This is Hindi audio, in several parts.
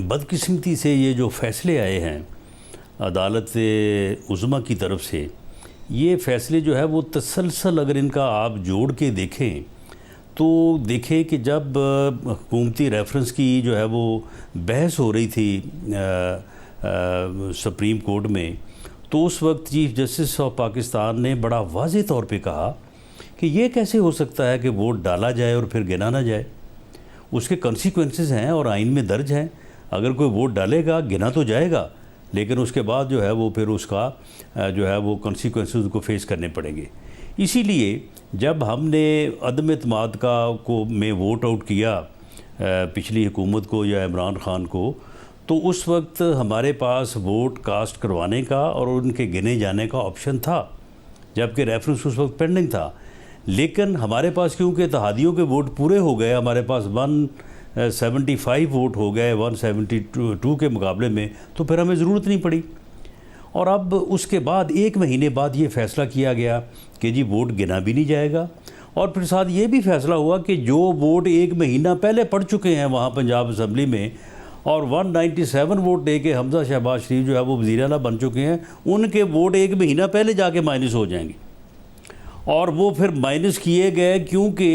बदकिस्मती से ये जो फ़ैसले आए हैं अदालत उज़्मा की तरफ से, ये फ़ैसले जो है वो तसलसल अगर इनका आप जोड़ के देखें तो देखें कि जब हुकूमती रेफरेंस की जो है वो बहस हो रही थी सुप्रीम कोर्ट में, तो उस वक्त चीफ़ जस्टिस ऑफ पाकिस्तान ने बड़ा वाज़ेह तौर पे कहा कि ये कैसे हो सकता है कि वोट डाला जाए और फिर गिना ना जाए। उसके कॉन्सिक्वेंसेस हैं और आइन में दर्ज हैं। अगर कोई वोट डालेगा गिना तो जाएगा, लेकिन उसके बाद जो है वो फिर उसका जो है वो कॉन्सिक्वेंसेस को फेस करने पड़ेंगे। इसीलिए जब हमने अदम एतमाद को में वोट आउट किया पिछली हुकूमत को या इमरान ख़ान को, तो उस वक्त हमारे पास वोट कास्ट करवाने का और उनके गिने जाने का ऑप्शन था, जबकि रेफरेंस उस वक्त पेंडिंग था। लेकिन हमारे पास क्योंकि इत्तेहादियों के वोट पूरे हो गए, हमारे पास 175 वोट हो गए 172 के मुकाबले में, तो फिर हमें ज़रूरत नहीं पड़ी। और अब उसके बाद 1 महीने बाद ये फ़ैसला किया गया कि जी वोट गिना भी नहीं जाएगा, और फिर साथ ये भी फ़ैसला हुआ कि जो वोट 1 महीना पहले पड़ चुके हैं वहाँ पंजाब असम्बली में, और 197 वोट दे के हमजा शहबाज शरीफ जो है वो वज़ीर आला बन चुके हैं, उनके वोट 1 महीना पहले जाके माइनस हो जाएंगे। और वो फिर माइनस किए गए क्योंकि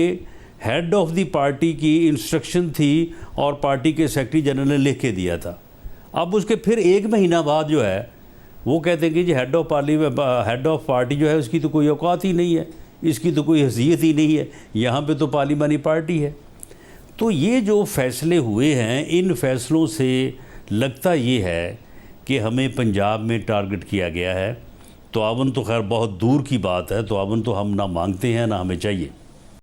हेड ऑफ़ द पार्टी की इंस्ट्रक्शन थी और पार्टी के सेक्रेटरी जनरल ने लिख के दिया था। अब उसके फिर 1 महीना बाद जो है वो कहते हैं कि जी हेड ऑफ़ पार्टी जो है उसकी तो कोई औकात ही नहीं है, इसकी तो कोई हैसियत ही नहीं है, यहाँ पे तो पार्लिमानी पार्टी है। तो ये जो फ़ैसले हुए हैं, इन फ़ैसलों से लगता ये है कि हमें पंजाब में टारगेट किया गया है। तआवुन तो खैर बहुत दूर की बात है, तआवुन तो हम ना मांगते हैं ना हमें चाहिए।